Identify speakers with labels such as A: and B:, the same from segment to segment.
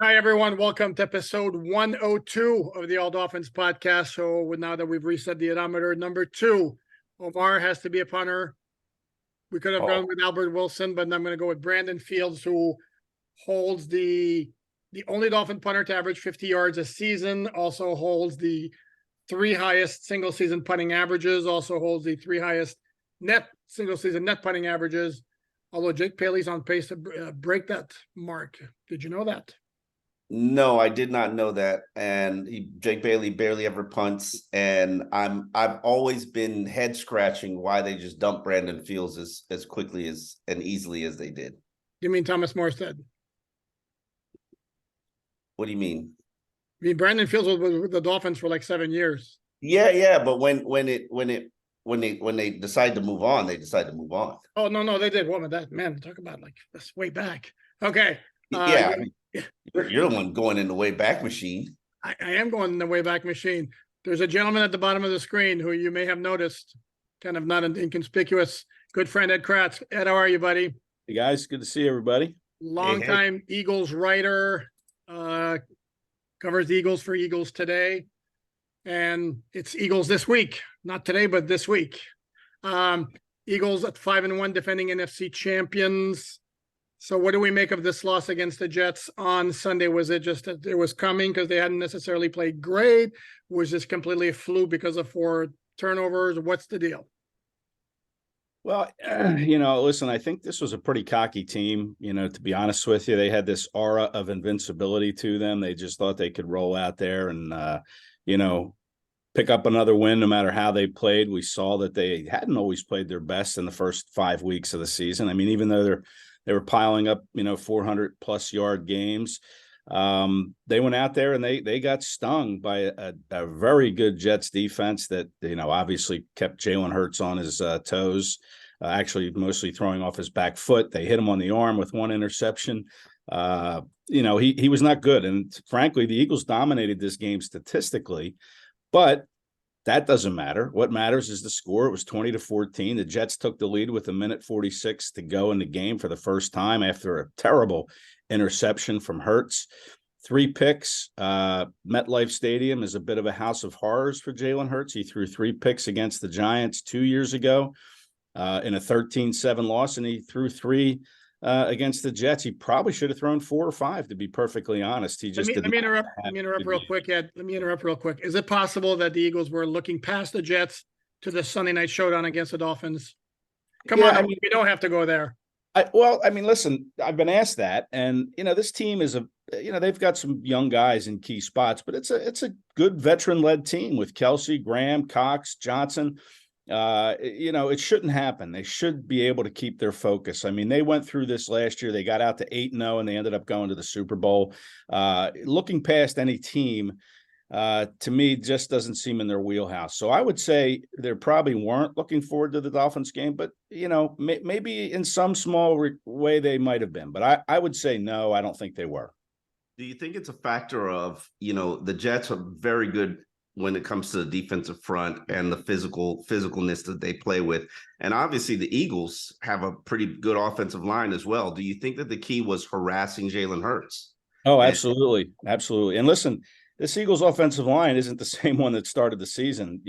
A: Hi, everyone. Welcome to episode 102 of the All Dolphins podcast. So now that we've reset the odometer, number 2, Omar has to be a punter. We could have gone with Albert Wilson, but I'm going to go with Brandon Fields, who holds the only Dolphin punter to average 50 yards a season, also holds the 3 highest single season punting averages, also holds the 3 highest single season net punting averages. Although Jake Paley's on pace to break that mark. Did you know that?
B: No, I did not know that. And Jake Bailey barely ever punts. And I've always been head scratching why they just dumped Brandon Fields as quickly and easily as they did.
A: You mean Thomas Morstead?
B: What do you mean?
A: I mean, Brandon Fields was with the Dolphins for like 7 years.
B: Yeah. But when they decide to move on, they decide to move on.
A: Oh, no, they did. What was that? Man, talk about like this way back. Okay.
B: You're the one going in the way back machine.
A: I am going in the way back machine. There's a gentleman at the bottom of the screen who you may have noticed, kind of not an inconspicuous, good friend, Ed Kratz. Ed, how are you, buddy?
C: Hey, guys. Good to see everybody.
A: Longtime Eagles writer, covers the Eagles for Eagles Today. And it's Eagles this week. Not today, but this week. Eagles at 5-1, defending NFC champions. So what do we make of this loss against the Jets on Sunday? Was it just that it was coming because they hadn't necessarily played great? Was this completely a fluke because of 4 turnovers? What's the deal?
C: Well, listen, I think this was a pretty cocky team. To be honest with you, they had this aura of invincibility to them. They just thought they could roll out there and, pick up another win no matter how they played. We saw that they hadn't always played their best in the first 5 weeks of the season. I mean, even though they were piling up, 400-plus yard games. They went out there and they got stung by a very good Jets defense that, obviously kept Jalen Hurts on his toes, actually mostly throwing off his back foot. They hit him on the arm with 1 interception. He was not good. And frankly, the Eagles dominated this game statistically, but that doesn't matter. What matters is the score. It was 20-14. The Jets took the lead with 1:46 to go in the game for the first time after a terrible interception from Hurts. 3 picks. MetLife Stadium is a bit of a house of horrors for Jalen Hurts. He threw 3 picks against the Giants 2 years ago in a 13-7 loss, and he threw 3 against the Jets. He probably should have thrown 4 or 5, to be perfectly honest. He just
A: let me interrupt real quick, Ed. Let me interrupt real quick. Is it possible that the Eagles were looking past the Jets to the Sunday night showdown against the Dolphins? Come on, we don't have to go there.
C: Listen, I've been asked that, and this team is they've got some young guys in key spots, but it's a good veteran-led team with Kelsey, Graham, Cox, Johnson. It shouldn't happen. They should be able to keep their focus. I mean, they went through this last year. They got out to 8-0 and they ended up going to the Super Bowl. Looking past any team, to me, just doesn't seem in their wheelhouse. So I would say they probably weren't looking forward to the Dolphins game, but, maybe in some small way they might have been. But I would say no, I don't think they were.
B: Do you think it's a factor of, the Jets are very good when it comes to the defensive front and the physicalness that they play with? And obviously the Eagles have a pretty good offensive line as well. Do you think that the key was harassing Jalen Hurts?
C: Oh, absolutely. Absolutely. And listen, this Eagles offensive line isn't the same one that started the season,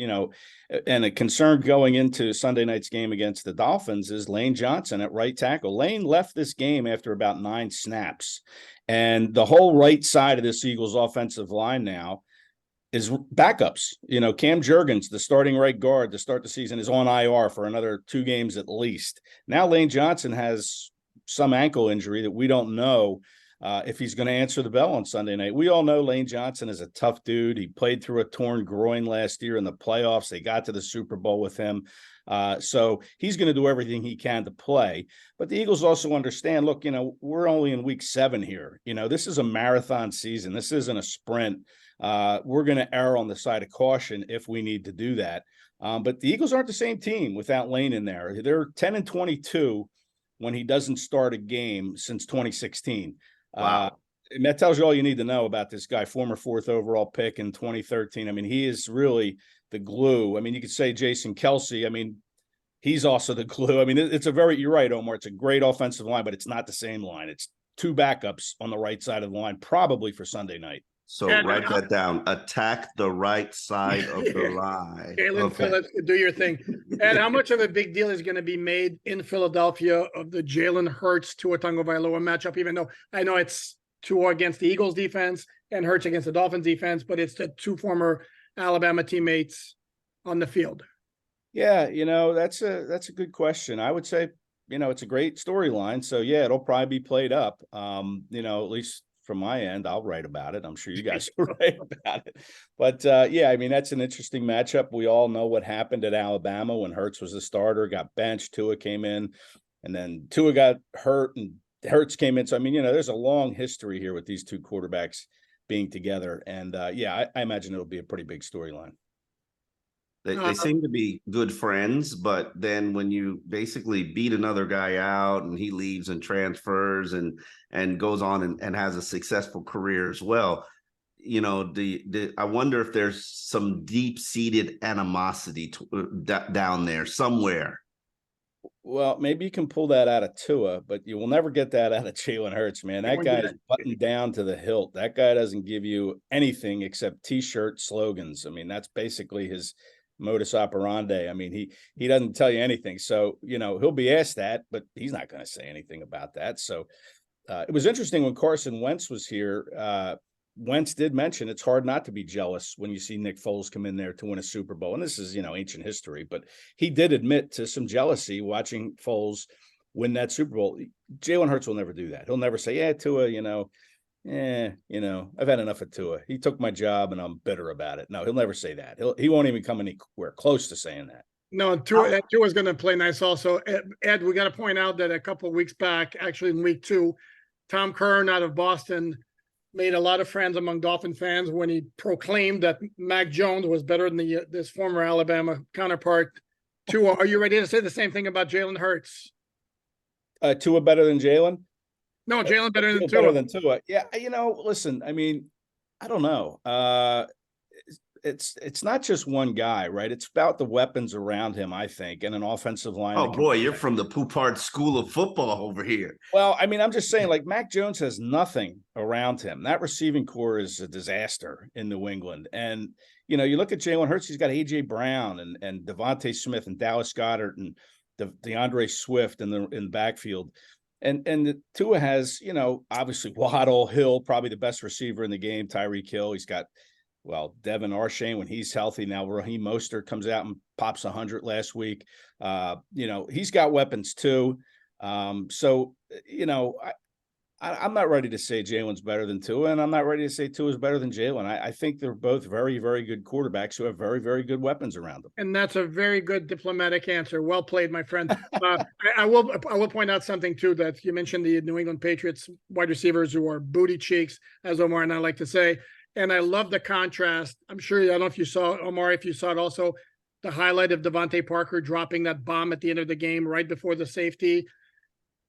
C: and a concern going into Sunday night's game against the Dolphins is Lane Johnson at right tackle. Lane left this game after about 9 snaps, and the whole right side of this Eagles offensive line now is backups. Cam Jurgens, the starting right guard to start the season, is on IR for another 2 games at least. Now Lane Johnson has some ankle injury that we don't know if he's going to answer the bell on Sunday night. We all know Lane Johnson is a tough dude. He played through a torn groin last year in the playoffs. They got to the Super Bowl with him. So he's going to do everything he can to play. But the Eagles also understand, look, we're only in week 7 here. This is a marathon season. This isn't a sprint. We're going to err on the side of caution if we need to do that. But the Eagles aren't the same team without Lane in there. They're 10-22 when he doesn't start a game since 2016.
B: Wow.
C: And that tells you all you need to know about this guy, former 4th overall pick in 2013. I mean, he is really the glue. I mean, you could say Jason Kelsey. I mean, he's also the glue. I mean, you're right, Omar. It's a great offensive line, but it's not the same line. It's two backups on the right side of the line, probably for Sunday night.
B: So
A: And
B: write that down. Attack the right side of the line.
A: Jalen
B: Okay.
A: Phillips, do your thing. And how much of a big deal is going to be made in Philadelphia of the Jalen Hurts Tua Tagovailoa matchup? Even though I know it's Tua against the Eagles defense and Hurts against the Dolphins defense, but it's the two former Alabama teammates on the field.
C: Yeah, that's a good question. I would say, it's a great storyline. So yeah, it'll probably be played up. At least from my end, I'll write about it. I'm sure you guys will write about it. But yeah, I mean, that's an interesting matchup. We all know what happened at Alabama when Hurts was the starter, got benched, Tua came in, and then Tua got hurt and Hurts came in. So I mean, there's a long history here with these two quarterbacks being together. And yeah, I imagine it'll be a pretty big storyline.
B: They seem to be good friends, but then when you basically beat another guy out and he leaves and transfers and goes on and has a successful career as well, I wonder if there's some deep-seated animosity down there somewhere.
C: Well, maybe you can pull that out of Tua, but you will never get that out of Jalen Hurts, man. That guy is buttoned down to the hilt. That guy doesn't give you anything except T-shirt slogans. I mean, that's basically his modus operandi. I mean, he doesn't tell you anything. So, he'll be asked that, but he's not going to say anything about that. So it was interesting when Carson Wentz was here. Wentz did mention it's hard not to be jealous when you see Nick Foles come in there to win a Super Bowl. And this is, ancient history, but he did admit to some jealousy watching Foles win that Super Bowl. Jalen Hurts will never do that. He'll never say, yeah, Tua, I've had enough of Tua. He took my job and I'm bitter about it. No, he'll never say that. He won't even come anywhere close to saying that.
A: No, Tua's going to play nice also. Ed, we got to point out that a couple of weeks back, actually in week 2, Tom Curran out of Boston made a lot of friends among Dolphin fans when he proclaimed that Mac Jones was better than this former Alabama counterpart. Tua, are you ready to say the same thing about Jalen Hurts?
C: Tua better than Jalen?
A: No, Jalen better than Tua.
C: Better than Tua. Yeah, listen, I mean, I don't know. It's not just one guy, right? It's about the weapons around him, I think, and an offensive line.
B: Oh boy, you're from the Poupard School of Football over here.
C: Well, I mean, I'm just saying, like, Mac Jones has nothing around him. That receiving core is a disaster in New England. And, you look at Jalen Hurts, he's got A.J. Brown and Devontae Smith and Dallas Goedert and DeAndre Swift in the backfield. And the Tua has, obviously Waddle, Hill, probably the best receiver in the game, Tyreek Hill. He's got, Devin Arshane when he's healthy. Now Raheem Mostert comes out and pops 100 last week. He's got weapons too. So, I'm not ready to say Jalen's better than Tua, and I'm not ready to say Tua's better than Jalen. I think they're both very, very good quarterbacks who have very, very good weapons around them.
A: And that's a very good diplomatic answer. Well played, my friend. I will point out something too, that you mentioned the New England Patriots wide receivers who are booty cheeks, as Omar and I like to say. And I love the contrast. I'm sure, I don't know if you saw, Omar, if you saw it also, the highlight of Devontae Parker dropping that bomb at the end of the game right before the safety.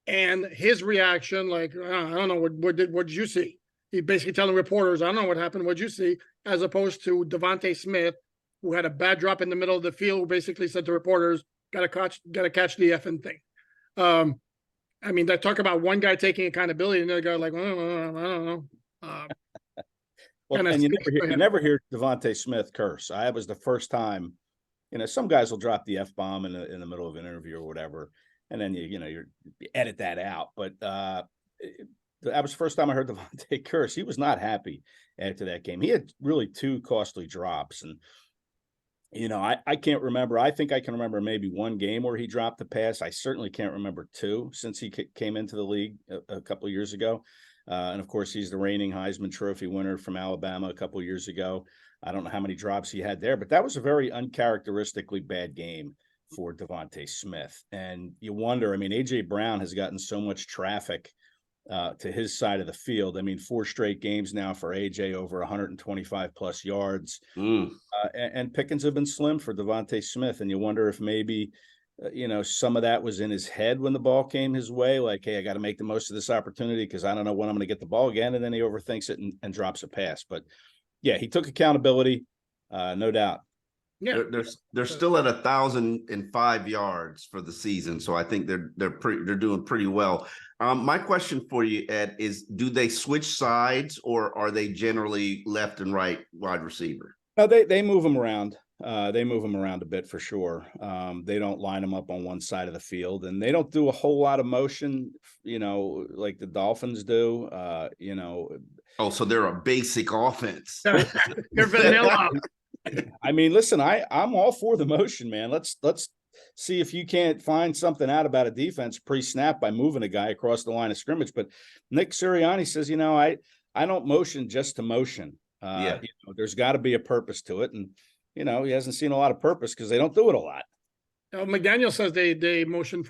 A: And his reaction, like, I don't know, what did you see? He basically telling reporters, I don't know what happened. What'd you see? As opposed to Devontae Smith, who had a bad drop in the middle of the field, who basically said to reporters, gotta catch the effing thing. I mean, they talk about one guy taking accountability and the other guy like, I don't know.
C: Well, and you never hear Devontae Smith curse. I was the first time, some guys will drop the F-bomb in the middle of an interview or whatever. And then you edit that out. But that was the first time I heard Devontae curse. He was not happy after that game. He had really 2 costly drops. And, I can't remember. I think I can remember maybe one game where he dropped the pass. I certainly can't remember 2 since he came into the league a couple of years ago. And, of course, he's the reigning Heisman Trophy winner from Alabama a couple of years ago. I don't know how many drops he had there, but that was a very uncharacteristically bad game for Devontae Smith. And you wonder, I mean, A.J. Brown has gotten so much traffic to his side of the field. I mean, 4 straight games now for A.J. over 125 plus yards. And Pickens have been slim for Devontae Smith. And you wonder if maybe, some of that was in his head when the ball came his way. Like, hey, I got to make the most of this opportunity because I don't know when I'm going to get the ball again. And then he overthinks it and drops a pass. But, yeah, he took accountability, no doubt.
A: Yeah.
B: They're still at 1,005 yards for the season, so I think they're doing pretty well. My question for you, Ed, is do they switch sides or are they generally left and right wide receiver?
C: No, they move them around. They move them around a bit for sure. They don't line them up on one side of the field, and they don't do a whole lot of motion, like the Dolphins do.
B: Oh, so they're a basic offense.
A: They're vanilla.
C: I mean, listen, I'm all for the motion, man. Let's see if you can't find something out about a defense pre-snap by moving a guy across the line of scrimmage. But Nick Sirianni says, I don't motion just to motion. There's got to be a purpose to it, and he hasn't seen a lot of purpose because they don't do it a lot.
A: McDaniel says they motion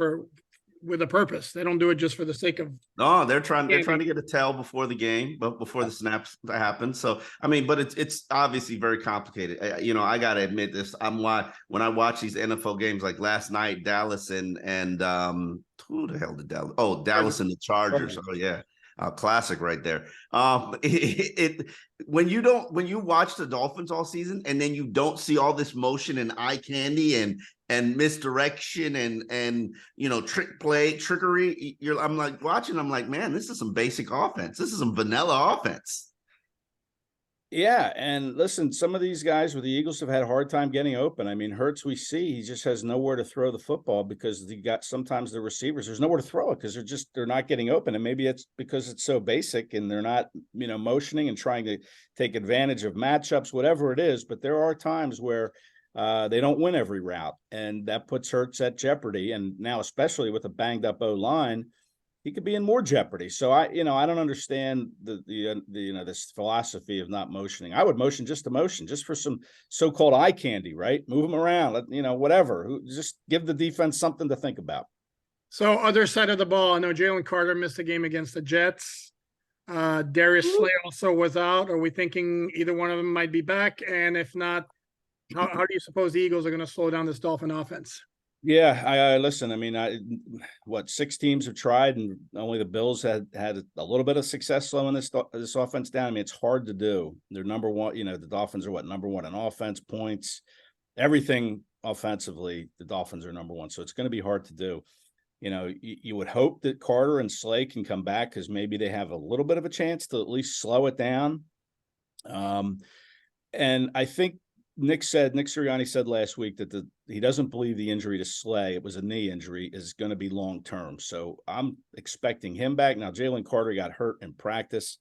A: with a purpose. They don't do it just for the sake of.
B: No, they're trying to get a tell before the game, but before the snaps happen. So I mean, but it's obviously very complicated. I got to admit this. When I watch these NFL games, like last night, Dallas and who the hell did Dallas? Oh, Dallas and the Chargers. Oh yeah. Classic right there. When you watch the Dolphins all season and then you don't see all this motion and eye candy and misdirection and trickery, I'm like watching, I'm like, man, this is some basic offense. This is some vanilla offense.
C: Yeah, and listen, some of these guys with the Eagles have had a hard time getting open. I mean, Hurts, we see he just has nowhere to throw the football because sometimes the receivers, there's nowhere to throw it because they're not getting open. And maybe it's because it's so basic and they're not, motioning and trying to take advantage of matchups, whatever it is. But there are times where they don't win every route, and that puts Hurts at jeopardy. And now, especially with a banged up O-line, he could be in more jeopardy. So I don't understand this philosophy of not motioning. I would motion just to motion, just for some so-called eye candy, right? Move them around, whatever. Just give the defense something to think about.
A: So other side of the ball, I know Jalen Carter missed the game against the Jets. Darius Slay also was out. Are we thinking either one of them might be back? And if not, how do you suppose the Eagles are going to slow down this Dolphin offense?
C: Yeah, I listen. I mean, 6 teams have tried, and only the Bills had a little bit of success slowing this offense down. I mean, it's hard to do. They're number one. The Dolphins are number one in offense, points, everything offensively. The Dolphins are number one, so it's going to be hard to do. You would hope that Carter and Slay can come back because maybe they have a little bit of a chance to at least slow it down. And I think Nick Sirianni said last week that he doesn't believe the injury to Slay, it was a knee injury, is going to be long-term. So I'm expecting him back. Now, Jalen Carter got hurt in practice,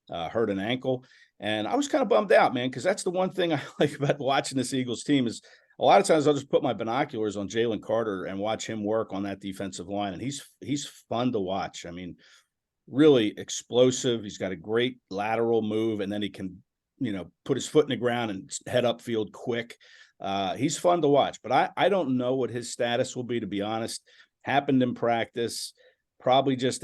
C: hurt an ankle. And I was kind of bummed out, man, because that's the one thing I like about watching this Eagles team is a lot of times I'll just put my binoculars on Jalen Carter and watch him work on that defensive line. And he's fun to watch. I mean, really explosive. He's got a great lateral move, and then he can put his foot in the ground and head upfield quick. He's fun to watch, but I don't know what his status will be, to be honest. Happened in practice, probably just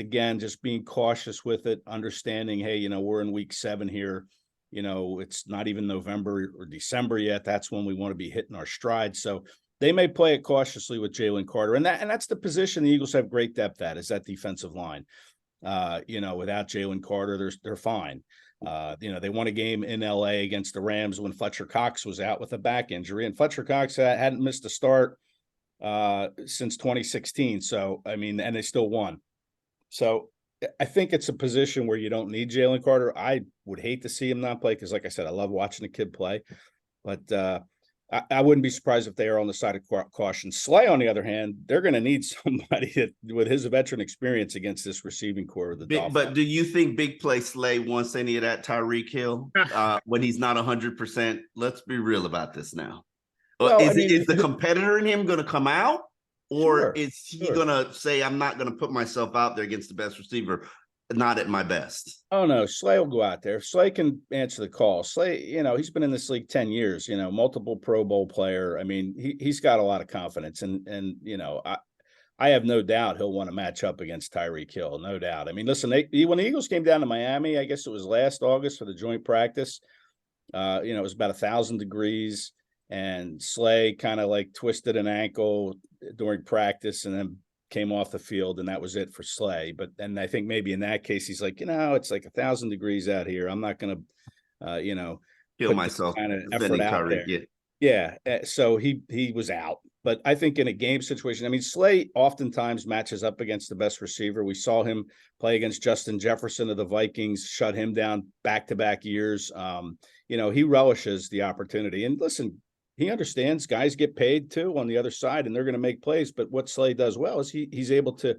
C: being cautious with it, understanding, hey, we're in week 7 here. It's not even November or December yet. That's when we want to be hitting our stride. So they may play it cautiously with Jalen Carter. And that's the position the Eagles have great depth at, is that defensive line. Without Jalen Carter, they're fine. They won a game in LA against the Rams when Fletcher Cox was out with a back injury, and Fletcher Cox hadn't missed a start since 2016. So, I mean, and they still won. So I think it's a position where you don't need Jalen Carter. I would hate to see him not play because, like I said, I love watching a kid play, but I wouldn't be surprised if they are on the side of caution. Slay, on the other hand, they're going to need somebody with his veteran experience against this receiving core of the Dolphins.
B: But do you think big play Slay wants any of that Tyreek Hill when he's not 100%? Let's be real about this now. Well, is the competitor in him going to come out, or is he going to say, I'm not going to put myself out there against the best receiver? Not at my best.
C: Oh no, Slay will go out there. Slay can answer the call. Slay, he's been in this league 10 years, multiple Pro Bowl player. I mean, he's got a lot of confidence, and I have no doubt he'll want to match up against Tyreek Hill. No doubt. I mean, listen, when the Eagles came down to Miami, I guess it was last August for the joint practice, it was about 1,000 degrees, and Slay kind of like twisted an ankle during practice and then came off the field, and that was it for Slay. But then I think maybe in that case, he's like, it's like 1,000 degrees out here. I'm not going to,
B: kill myself.
C: Kind of effort out there. Yeah, so he was out. But I think in a game situation, I mean, Slay oftentimes matches up against the best receiver. We saw him play against Justin Jefferson of the Vikings, shut him down back-to-back years. He relishes the opportunity. And listen, he understands guys get paid too on the other side, and they're going to make plays. But what Slay does well is he's able to,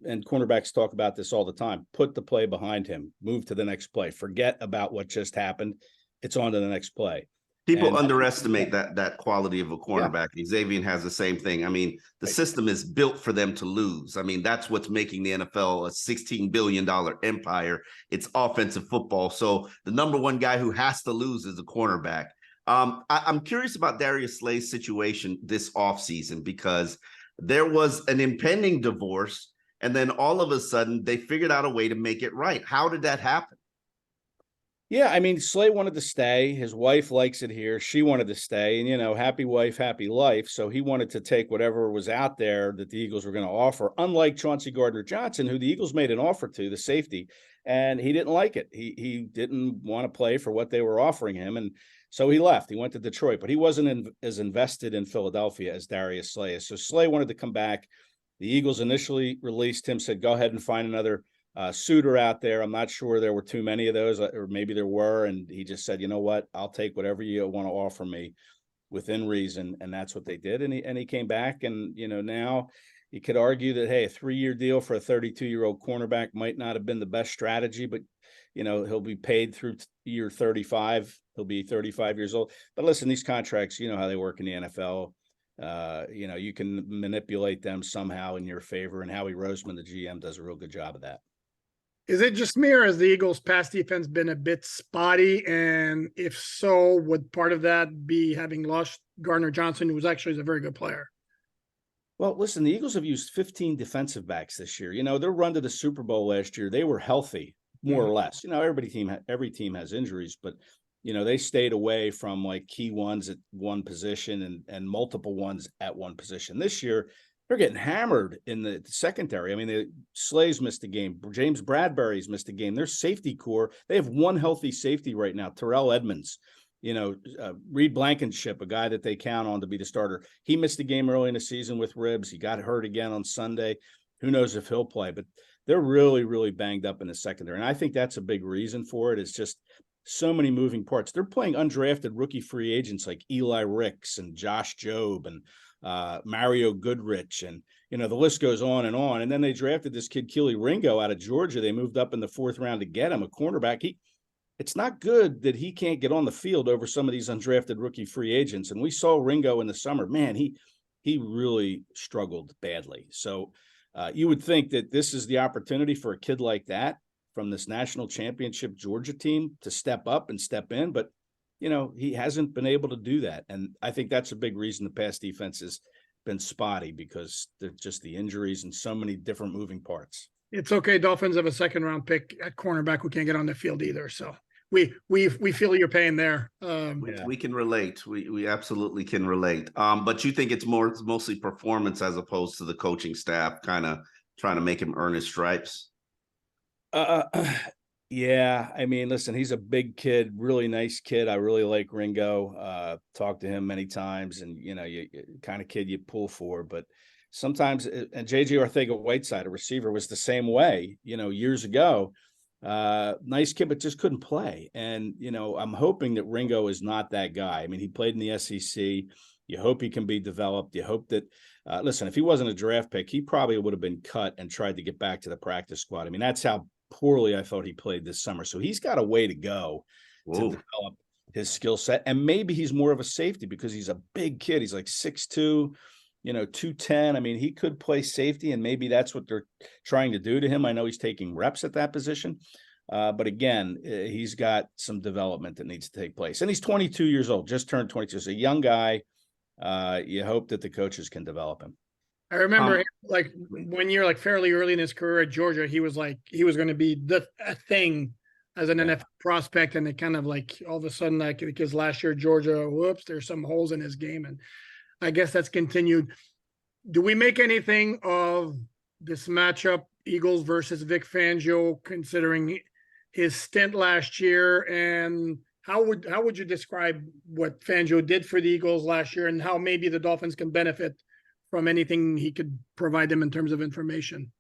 C: and cornerbacks talk about this all the time, put the play behind him, move to the next play, forget about what just happened. It's on to the next play.
B: People underestimate that quality of a cornerback. Yeah. Xavier has the same thing. I mean, the system is built for them to lose. I mean, that's what's making the NFL a $16 billion empire. It's offensive football. So the number one guy who has to lose is a cornerback. I'm curious about Darius Slay's situation this offseason, because there was an impending divorce, and then all of a sudden they figured out a way to make it right. How did that happen?
C: Yeah, I mean, Slay wanted to stay. His wife likes it here. She wanted to stay. And, happy wife, happy life. So he wanted to take whatever was out there that the Eagles were going to offer, unlike Chauncey Gardner-Johnson, who the Eagles made an offer to, the safety, and he didn't like it. He didn't want to play for what they were offering him. And so he left. He went to Detroit, but he wasn't as invested in Philadelphia as Darius Slay is. So Slay wanted to come back. The Eagles initially released him, said, go ahead and find another suitor out there. I'm not sure there were too many of those, or maybe there were. And he just said, you know what, I'll take whatever you want to offer me within reason. And that's what they did. And he came back, and, now you could argue that, hey, a 3-year deal for a 32-year-old cornerback might not have been the best strategy, but, he'll be paid through year 35. He'll be 35 years old. But listen, these contracts, how they work in the NFL. You can manipulate them somehow in your favor. And Howie Roseman, the GM, does a real good job of that.
A: Is it just me, or has the Eagles' pass defense been a bit spotty? And if so, would part of that be having lost Gardner-Johnson, who was actually a very good player?
C: Well, listen, the Eagles have used 15 defensive backs this year. Their run to the Super Bowl last year, they were healthy, more or less. Every team has injuries, but they stayed away from like key ones at one position and multiple ones at one position. This year, they're getting hammered in the secondary. I mean, Slay's missed a game. James Bradbury's missed a game. Their safety core, they have one healthy safety right now, Terrell Edmonds. Reed Blankenship, a guy that they count on to be the starter. He missed a game early in the season with ribs. He got hurt again on Sunday. Who knows if he'll play, but they're really, really banged up in the secondary. And I think that's a big reason for it. It's just so many moving parts. They're playing undrafted rookie free agents like Eli Ricks and Josh Jobe and Mario Goodrich, and the list goes on. And then they drafted this kid Keely Ringo out of Georgia. They moved up in the 4th round to get him, a cornerback. It's not good that he can't get on the field over some of these undrafted rookie free agents. And we saw Ringo in the summer. Man, he really struggled badly. So you would think that this is the opportunity for a kid like that from this national championship Georgia team to step up and step in, but he hasn't been able to do that. And I think that's a big reason the pass defense has been spotty, because they're just the injuries and so many different moving parts.
A: It's okay. Dolphins have a 2nd-round pick at cornerback who can't get on the field either. So we feel your pain there.
B: We can relate. We absolutely can relate. But you think it's mostly performance as opposed to the coaching staff kind of trying to make him earn his stripes?
C: Yeah, I mean, listen, he's a big kid, really nice kid. I really like Ringo. Talked to him many times, and you kind of kid you pull for. But sometimes, and JJ Arcega-Whiteside, a receiver, was the same way. Years ago, nice kid, but just couldn't play. And I'm hoping that Ringo is not that guy. I mean, he played in the SEC. You hope he can be developed. You hope that. Listen, if he wasn't a draft pick, he probably would have been cut and tried to get back to the practice squad. I mean, that's how poorly I thought he played this summer. So he's got a way to go to develop his skill set. And maybe he's more of a safety because he's a big kid. He's like 6'2", 210. I mean, he could play safety, and maybe that's what they're trying to do to him. I know he's taking reps at that position. But again, he's got some development that needs to take place. And he's 22 years old, just turned 22. He's a young guy. You hope that the coaches can develop him.
A: I remember like 1 year, like fairly early in his career at Georgia, he was going to be a thing as an NFL prospect. And it kind of like all of a sudden, like because last year, Georgia, whoops, there's some holes in his game. And I guess that's continued. Do we make anything of this matchup, Eagles versus Vic Fangio, considering his stint last year and How would you describe what Fangio did for the Eagles last year, and how maybe the Dolphins can benefit from anything he could provide them in terms of information?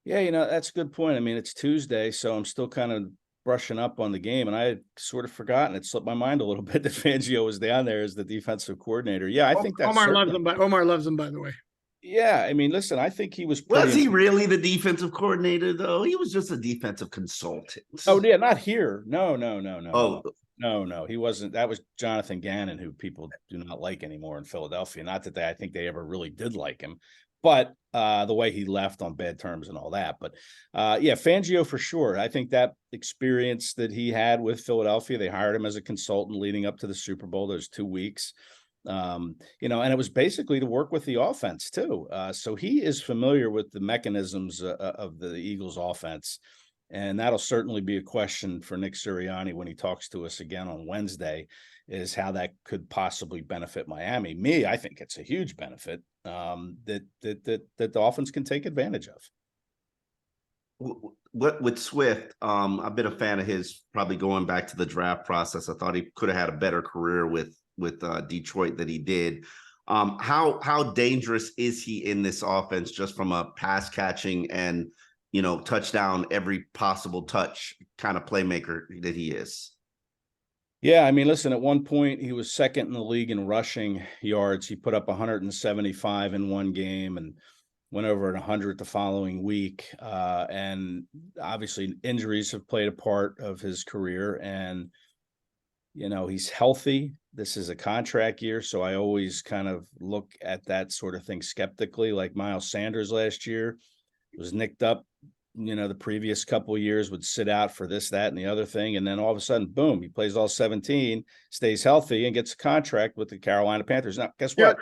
C: Yeah, that's a good point. I mean, it's Tuesday, so I'm still kind of brushing up on the game, and I had sort of forgotten. It slipped my mind a little bit that Fangio was down there as the defensive coordinator. Yeah, I think that's
A: Omar loves him. Omar loves him, by the way.
C: Yeah, I mean, listen, I think he was
B: Was he really the defensive coordinator, though? He was just a defensive consultant.
C: Oh, yeah, not here. No.
B: Oh,
C: No, he wasn't. That was Jonathan Gannon, who people do not like anymore in Philadelphia. Not that I think they ever really did like him, but the way he left on bad terms and all that. But yeah, Fangio for sure. I think that experience that he had with Philadelphia, they hired him as a consultant leading up to the Super Bowl, those 2 weeks. And it was basically to work with the offense too. So he is familiar with the mechanisms of the Eagles offense. And that'll certainly be a question for Nick Sirianni when he talks to us again on Wednesday, is how that could possibly benefit Miami. I think it's a huge benefit that the Dolphins can take advantage of.
B: What with Swift, I've been a fan of his probably going back to the draft process. I thought he could have had a better career with Detroit than he did. How dangerous is he in this offense, just from a pass catching and touchdown every possible touch kind of playmaker that he is?
C: Yeah, I mean, listen, at one point he was second in the league in rushing yards. He put up 175 in one game and went over at 100 the following week. And obviously injuries have played a part of his career, and he's healthy. This is a contract year, so I always kind of look at that sort of thing skeptically. Like Miles Sanders last year was nicked up, the previous couple of years, would sit out for this, that, and the other thing. And then all of a sudden, boom, he plays all 17, stays healthy, and gets a contract with the Carolina Panthers. Now, guess what?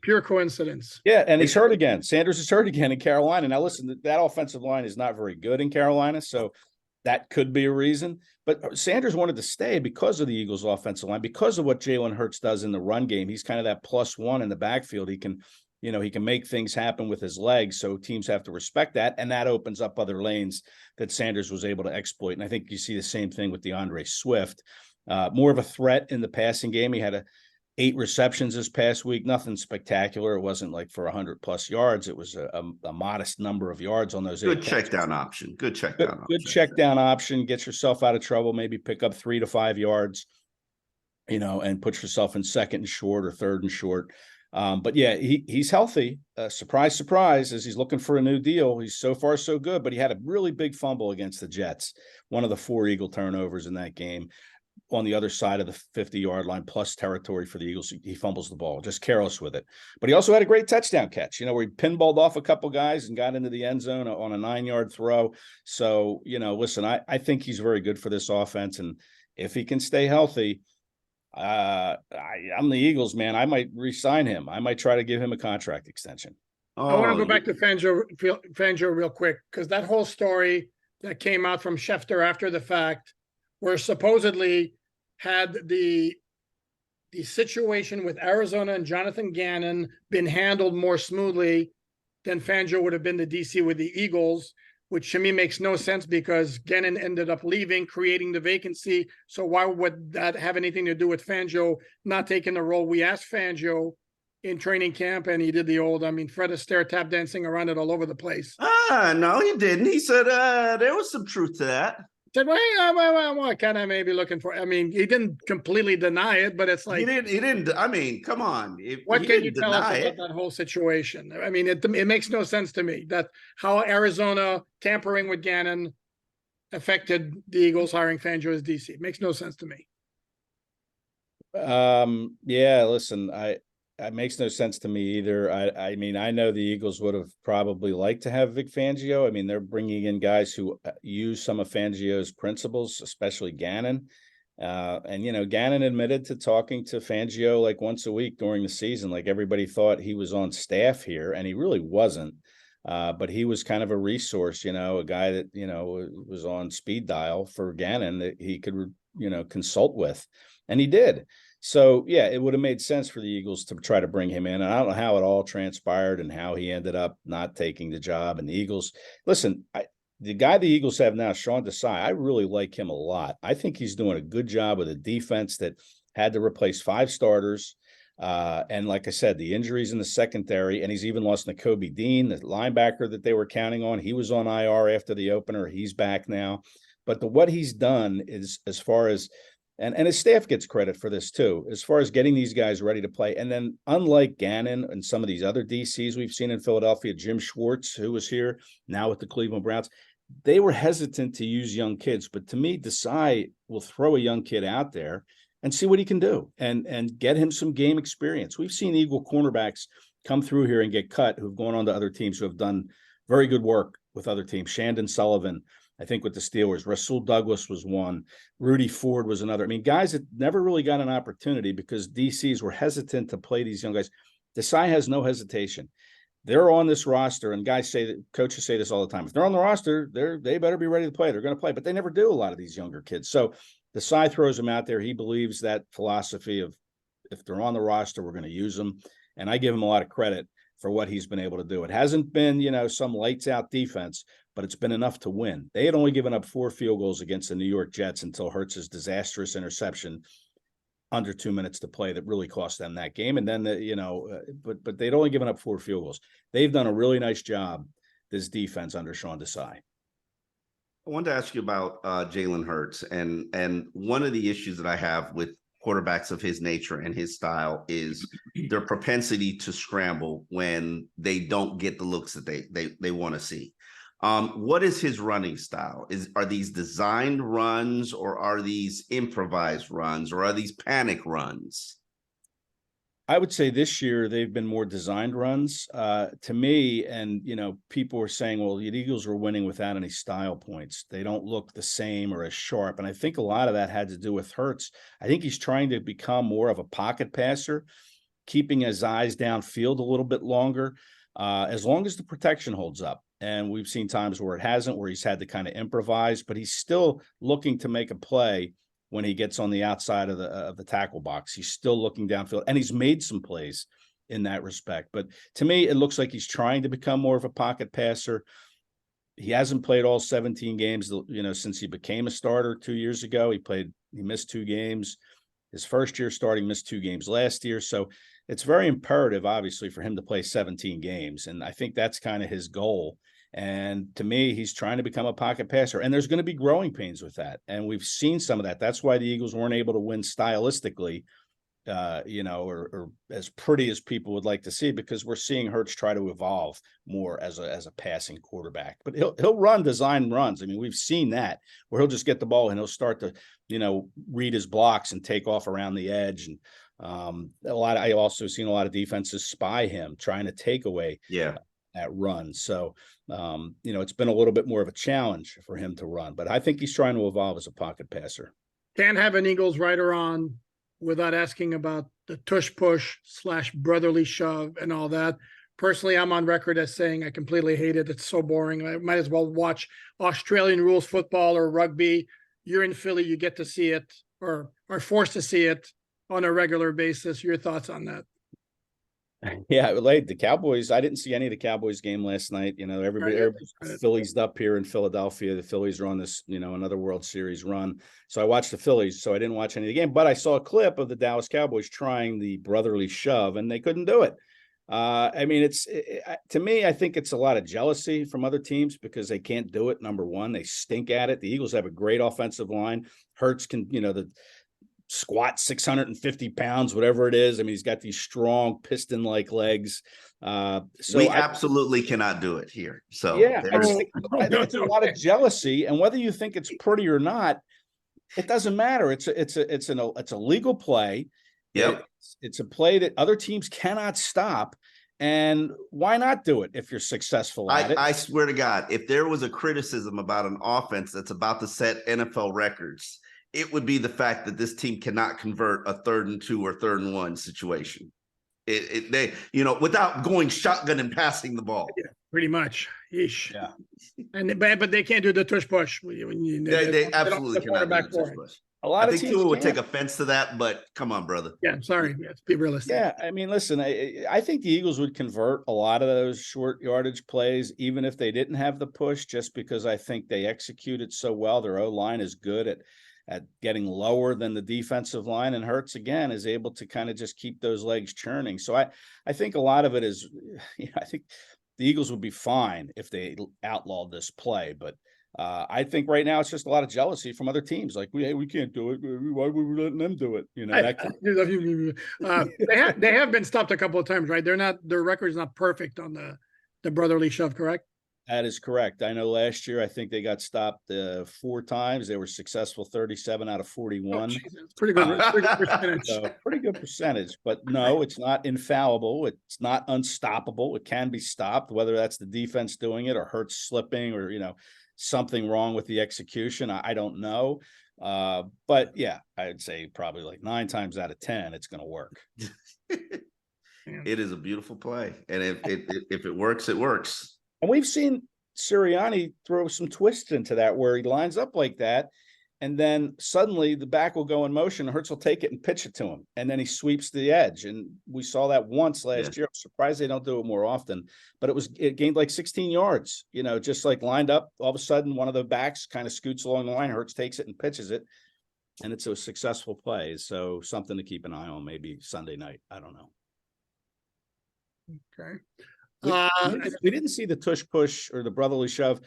A: Pure coincidence.
C: Yeah, and he's hurt again. Sanders is hurt again in Carolina. Now, listen, that offensive line is not very good in Carolina, so that could be a reason. But Sanders wanted to stay because of the Eagles' offensive line, because of what Jalen Hurts does in the run game. He's kind of that +1 in the backfield. He can make things happen with his legs, so teams have to respect that, and that opens up other lanes that Sanders was able to exploit. And I think you see the same thing with DeAndre Swift. More of a threat in the passing game. He had 8 receptions this past week, nothing spectacular. It wasn't like for 100+ yards. It was a modest number of yards on those.
B: Good check down option. Good check
C: down option. Get yourself out of trouble. Maybe pick up 3 to 5 yards, and put yourself in second and short or third and short. But yeah, he's healthy. Surprise, surprise, as he's looking for a new deal. He's so far so good, but he had a really big fumble against the Jets. One of the 4 Eagle turnovers in that game. On the other side of the 50-yard line, plus territory for the Eagles, he fumbles the ball, just careless with it. But he also had a great touchdown catch, where he pinballed off a couple guys and got into the end zone on a 9-yard throw. So, listen, I think he's very good for this offense. And if he can stay healthy, I'm the Eagles, man. I might re-sign him. I might try to give him a contract extension.
A: I want to go back to Fangio real quick, because that whole story that came out from Schefter after the fact, where supposedly had the situation with Arizona and Jonathan Gannon been handled more smoothly, then Fangio would have been the DC with the Eagles, which to me makes no sense, because Gannon ended up leaving, creating the vacancy. So why would that have anything to do with Fangio not taking the role? We asked Fangio in training camp, and he did the old, Fred Astaire tap dancing around it all over the place.
B: No, he didn't. He said there was some truth to that.
A: Said, well, kind of maybe looking for. He didn't completely deny it, but it's like
B: he didn't. Come on.
A: What can you tell us about that whole situation? It makes no sense to me that how Arizona tampering with Gannon affected the Eagles hiring Fangio as DC. It makes no sense to me.
C: Yeah, listen, it makes no sense to me either. I know the Eagles would have probably liked to have Vic Fangio. They're bringing in guys who use some of Fangio's principles, especially Gannon. And Gannon admitted to talking to Fangio like once a week during the season. Like, everybody thought he was on staff here, and he really wasn't. But he was kind of a resource, a guy that, was on speed dial for Gannon that he could, consult with. And he did. So, yeah, it would have made sense for the Eagles to try to bring him in. And I don't know how it all transpired and how he ended up not taking the job. And the Eagles, listen, the guy the Eagles have now, Sean Desai, I really like him a lot. I think he's doing a good job with a defense that had to replace 5 starters. And like I said, the injuries in the secondary, and he's even lost Nakobe Dean, the linebacker that they were counting on. He was on IR after the opener. He's back now. But what he's done is, as far as, and his staff gets credit for this too, as far as getting these guys ready to play. And then unlike Gannon and some of these other DCs we've seen in Philadelphia, Jim Schwartz, who was here now with the Cleveland Browns, they were hesitant to use young kids. But to me, Desai will throw a young kid out there and see what he can do and get him some game experience. We've seen Eagle cornerbacks come through here and get cut who've gone on to other teams who have done very good work with other teams. Shandon Sullivan, I think, with the Steelers. Rasul Douglas was one. Rudy Ford was another. I mean, guys that never really got an opportunity because DCs were hesitant to play these young guys. Desai has no hesitation. They're on this roster, and guys say that, coaches say this all the time. If they're on the roster, they better be ready to play. They're going to play, but they never do, a lot of these younger kids. So Desai throws them out there. He believes that philosophy of, if they're on the roster, we're going to use them. And I give him a lot of credit for what he's been able to do. It hasn't been, some lights out defense, but it's been enough to win. They had only given up 4 field goals against the New York Jets until Hurts' disastrous interception under 2 minutes to play that really cost them that game. And then, but they'd only given up 4 field goals. They've done a really nice job, this defense under Sean Desai.
B: I wanted to ask you about Jalen Hurts, and one of the issues that I have with quarterbacks of his nature and his style is their propensity to scramble when they don't get the looks that they want to see. What is his running style? Are these designed runs, or are these improvised runs, or are these panic runs?
C: I would say this year they've been more designed runs to me. And, people were saying, well, the Eagles were winning without any style points. They don't look the same or as sharp. And I think a lot of that had to do with Hurts. I think he's trying to become more of a pocket passer, keeping his eyes downfield a little bit longer, as long as the protection holds up. And we've seen times where it hasn't, where he's had to kind of improvise, but he's still looking to make a play when he gets on the outside of the tackle box. He's still looking downfield, and he's made some plays in that respect. But to me, it looks like he's trying to become more of a pocket passer. He hasn't played all 17 games, since he became a starter 2 years ago. He missed 2 games. His first year starting, missed 2 games last year. So it's very imperative, obviously, for him to play 17 games. And I think that's kind of his goal. And to me, he's trying to become a pocket passer, and there's going to be growing pains with that. And we've seen some of that. That's why the Eagles weren't able to win stylistically, or as pretty as people would like to see, because we're seeing Hurts try to evolve more as a passing quarterback. But he'll run design runs. I mean, we've seen that, where he'll just get the ball and he'll start to, read his blocks and take off around the edge. And I also seen a lot of defenses spy him, trying to take away that run. So, it's been a little bit more of a challenge for him to run, but I think he's trying to evolve as a pocket passer.
A: Can't have an Eagles rider on without asking about the tush push / brotherly shove and all that. Personally, I'm on record as saying I completely hate it. It's so boring. I might as well watch Australian rules football or rugby. You're in Philly, you get to see it, or are forced to see it on a regular basis. Your thoughts on that?
C: Yeah, the Cowboys. I didn't see any of the Cowboys game last night. Everybody's Phillies up here in Philadelphia. The Phillies are on this, another World Series run. So I watched the Phillies. So I didn't watch any of the game, but I saw a clip of the Dallas Cowboys trying the brotherly shove, and they couldn't do it. To me, I think it's a lot of jealousy from other teams because they can't do it. Number one, they stink at it. The Eagles have a great offensive line. Hurts can, the squat 650 pounds, whatever it is. I mean, he's got these strong piston-like legs. So
B: we absolutely cannot do it here. So
C: yeah, I think it's a lot of jealousy, and whether you think it's pretty or not, it doesn't matter. It's a legal play.
B: Yep.
C: It's a play that other teams cannot stop. And why not do it if you're successful at it?
B: I swear to God, if there was a criticism about an offense that's about to set NFL records, it would be the fact that this team cannot convert a 3rd and 2 or 3rd and 1 situation. Without going shotgun and passing the ball.
A: Pretty much. Yeesh.
C: Yeah.
A: But they can't do the tush push.
B: They
A: They don't
B: absolutely
A: have the
B: cannot do
A: quarterback
B: the
A: for
B: tush
A: it.
B: push.
C: A lot
B: I
C: of
B: think
C: teams
B: Tua would
C: can't.
B: take offense to that, but come on, brother.
A: Yeah, I'm sorry. Let's be realistic.
C: Yeah, I mean, listen, I think the Eagles would convert a lot of those short yardage plays, even if they didn't have the push, just because I think they execute it so well. Their O-line is good at getting lower than the defensive line, and Hurts again is able to kind of just keep those legs churning. So I think a lot of it is, I think the Eagles would be fine if they outlawed this play, but I think right now it's just a lot of jealousy from other teams. Like we can't do it. Why are we letting them do it?
A: They have been stopped a couple of times, right? Their record's not perfect on the brotherly shove, correct?
C: That is correct. I know last year I think they got stopped 4 times. They were successful 37 out of 41.
A: Pretty good percentage.
C: So pretty good percentage, but no, it's not infallible. It's not unstoppable. It can be stopped, whether that's the defense doing it or Hurts slipping or something wrong with the execution. I don't know. But yeah, I'd say probably like 9 times out of 10, it's going to work.
B: It is a beautiful play. And if it works, it works.
C: And we've seen Sirianni throw some twists into that where he lines up like that. And then suddenly the back will go in motion. Hurts will take it and pitch it to him. And then he sweeps the edge. And we saw that once last year. I'm surprised they don't do it more often. But it gained like 16 yards, just like lined up. All of a sudden, one of the backs kind of scoots along the line. Hurts takes it and pitches it. And it's a successful play. So something to keep an eye on maybe Sunday night. I don't know.
A: Okay.
C: We didn't see the tush push or the brotherly shove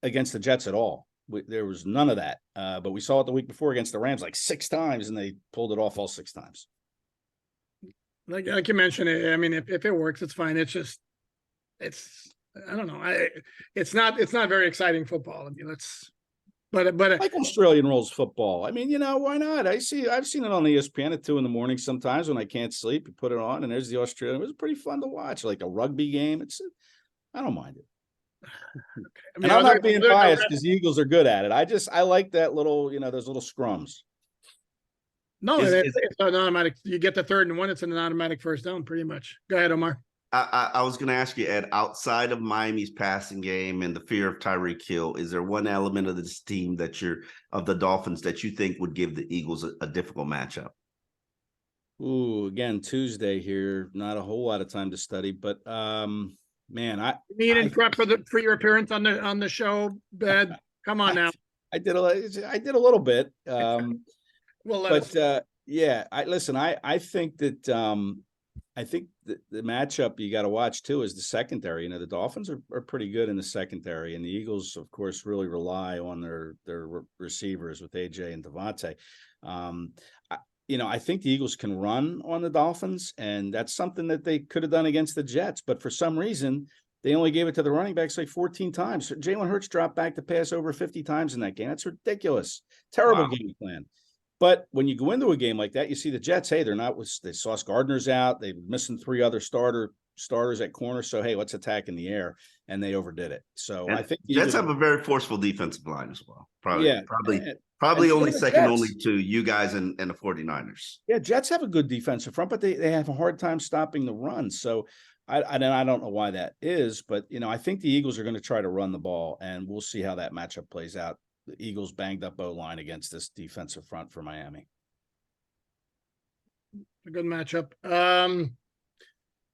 C: against the Jets at all. There was none of that. But we saw it the week before against the Rams like 6 times, and they pulled it off all 6 times.
A: Like you mentioned, I mean, if it works, it's fine. It's I don't know. It's not very exciting football. I mean, but
C: like Australian rules football. I mean, why not? I've seen it on ESPN at 2 a.m. sometimes when I can't sleep. You put it on, and there's the Australian. It was pretty fun to watch, like a rugby game. I don't mind it. Okay. I mean, I'm not being biased because the Eagles are good at it. I like that little, those little scrums.
A: No, it's an automatic. You get the 3rd and 1. It's an automatic first down, pretty much. Go ahead, Omar.
B: I was going to ask you, Ed, outside of Miami's passing game and the fear of Tyreek Hill, is there one element of this team of the Dolphins that you think would give the Eagles a difficult matchup?
C: Ooh, again, Tuesday here, not a whole lot of time to study, but man,
A: you didn't prep for your appearance on the show, Bed. Come on now.
C: I did a little bit. Yeah, I think that I think the matchup you got to watch too is the secondary. The Dolphins are pretty good in the secondary, and the Eagles, of course, really rely on their receivers with AJ and Devontae. I think the Eagles can run on the Dolphins, and that's something that they could have done against the Jets. But for some reason, they only gave it to the running backs like 14 times. Jalen Hurts dropped back to pass over 50 times in that game. That's ridiculous. Terrible game plan. But when you go into a game like that, you see the Jets, hey, Sauce Gardner's out. They're missing 3 other starters at corner. So, hey, let's attack in the air. And they overdid it. So I think the
B: Jets have a very forceful defensive line as well.
C: Probably
B: only second only to you guys and the 49ers.
C: Yeah, Jets have a good defensive front, but they have a hard time stopping the run. So I don't know why that is, but I think the Eagles are going to try to run the ball, and we'll see how that matchup plays out. The Eagles banged up O-line against this defensive front for Miami.
A: A good matchup.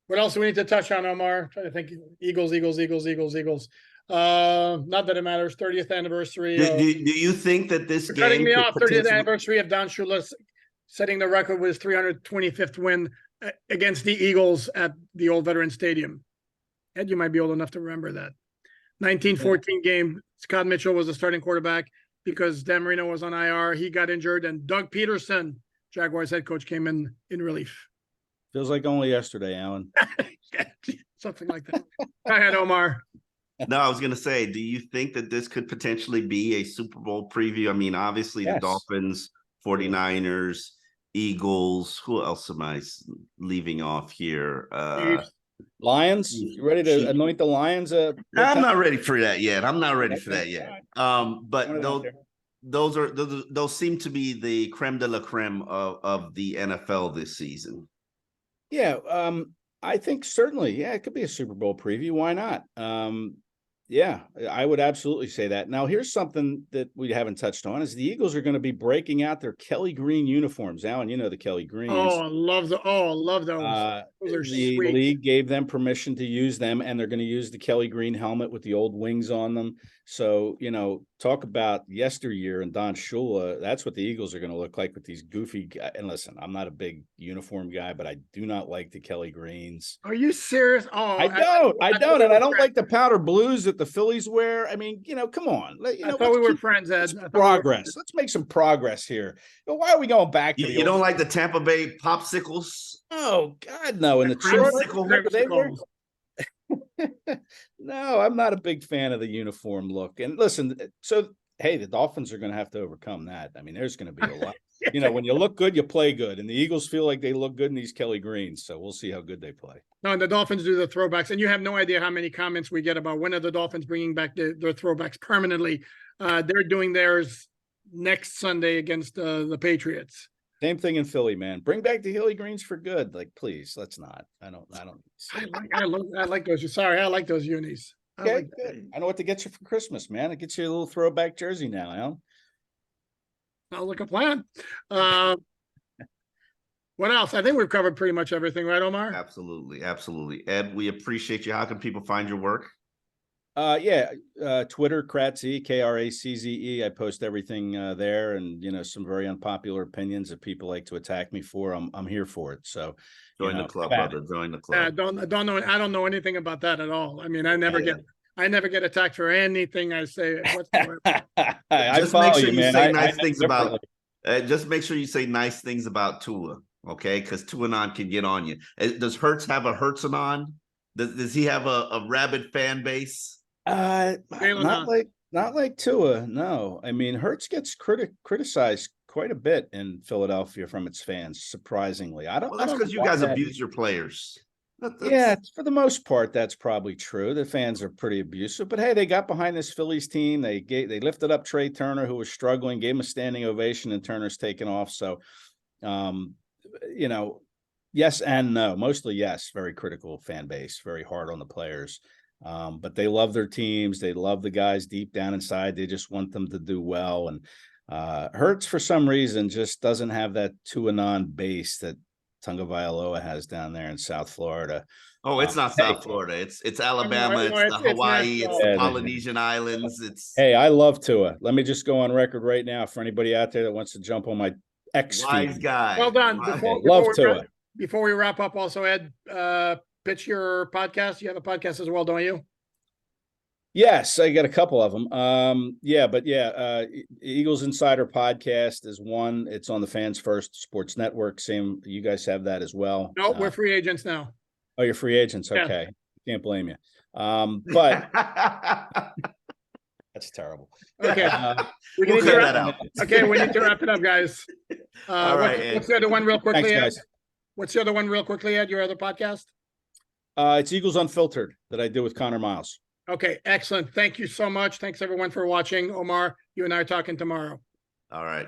A: What else do we need to touch on, Omar? I'm trying to think. Eagles. Not that it matters. 30th anniversary.
B: Do you think that this game
A: cutting me off? 30th anniversary of Don Shula's setting the record with his 325th win against the Eagles at the old Veterans Stadium. Ed, you might be old enough to remember that. 1914 game. Scott Mitchell was the starting quarterback because Dan Marino was on IR. He got injured, and Doug Peterson, Jaguars head coach, came in relief.
C: Feels like only yesterday, Alan.
A: Something like that. Go ahead, Omar.
B: No, I was going to say, do you think that this could potentially be a Super Bowl preview? I mean, obviously the Dolphins, 49ers, Eagles. Who else am I leaving off here?
C: Lions, you ready to anoint the Lions?
B: I'm not ready for that yet. But those seem to be the creme de la creme of the NFL this season.
C: Yeah, I think certainly, yeah, it could be a Super Bowl preview. Why not? Yeah, I would absolutely say that. Now, here's something that we haven't touched on: is the Eagles are going to be breaking out their Kelly Green uniforms. Alan, you know the Kelly Greens.
A: I love those. Those are
C: The
A: sweet.
C: league gave them permission to use them, and they're going to use the Kelly Green helmet with the old wings on them. So, talk about yesteryear and Don Shula. That's what the Eagles are going to look like with these goofy guys. And listen, I'm not a big uniform guy, but I do not like the Kelly Greens.
A: Are you serious? Oh,
C: I don't, and I don't like the powder blues that the Phillies wear. I mean, come on.
A: I thought we were friends, Ed.
C: Progress. Let's make some progress here. Why are we going back to
B: You don't like the Tampa Bay popsicles?
C: Oh God, no! And the No, I'm not a big fan of the uniform look. And listen, so hey, the Dolphins are going to have to overcome that. I mean, there's going to be a lot. When you look good, you play good, and the Eagles feel like they look good in these Kelly Greens. So we'll see how good they play.
A: No, and the Dolphins do the throwbacks, and you have no idea how many comments we get about when are the Dolphins bringing back their throwbacks permanently. They're doing theirs next Sunday against the Patriots.
C: Same thing in Philly, man. Bring back the Kelly Greens for good. Like, please, let's not. I
A: like those. Sorry, I like those unis.
C: Okay, good. I know what to get you for Christmas, man. It gets you a little throwback jersey now, Alan.
A: Sounds like a plan. What else? I think we've covered pretty much everything, right, Omar?
B: Absolutely. Ed, we appreciate you. How can people find your work?
C: Twitter, Kratze, Kracze. I post everything there, and some very unpopular opinions that people like to attack me for. I'm here for it. So
B: join the club, brother. Join the club.
A: I don't know anything about that at all. I mean, I never get attacked for anything I say whatsoever.
B: Just make sure you say nice things about. Just make sure you say nice things about Tua, okay? Because Tuanon can get on you. Does Hurts have a Hurtsanon? Does he have a rabid fan base?
C: Not like Tua. No, I mean Hurts gets criticized quite a bit in Philadelphia from its fans. Surprisingly,
B: That's because you guys abuse your players.
C: Yeah, for the most part, that's probably true. The fans are pretty abusive, but hey, they got behind this Phillies team. They lifted up Trey Turner, who was struggling, gave him a standing ovation, and Turner's taken off. So, yes and no. Mostly yes. Very critical fan base, very hard on the players. But they love their teams. They love the guys deep down inside. They just want them to do well. And Hurts, for some reason, just doesn't have that Tuanon base that Tagovailoa has down there in South Florida.
B: Oh, it's not South Florida. It's Alabama. It's the Hawaii. It's the Polynesian Islands.
C: Hey, I love Tua. Let me just go on record right now for anybody out there that wants to jump on my X feed.
B: Wise guy.
A: Well done.
C: Love Tua.
A: Before we wrap up, also Ed, pitch your podcast. You have a podcast as well, don't you?
C: Yes, I got a couple of them. Eagles Insider Podcast is one. It's on the Fans First Sports Network. Same, you guys have that as well.
A: No, we're free agents now.
C: Oh, you're free agents. Okay, yeah. Can't blame you. But that's terrible.
A: Okay,
B: we'll cut that out.
A: Okay, we need to wrap it up, guys.
B: All right.
A: What's the other one, real quickly?
C: Thanks, guys.
A: What's the other one, real quickly, Ed? Your other podcast?
C: It's Eagles Unfiltered that I do with Connor Miles.
A: Okay, excellent. Thank you so much. Thanks everyone for watching. Omar, you and I are talking tomorrow.
B: All right.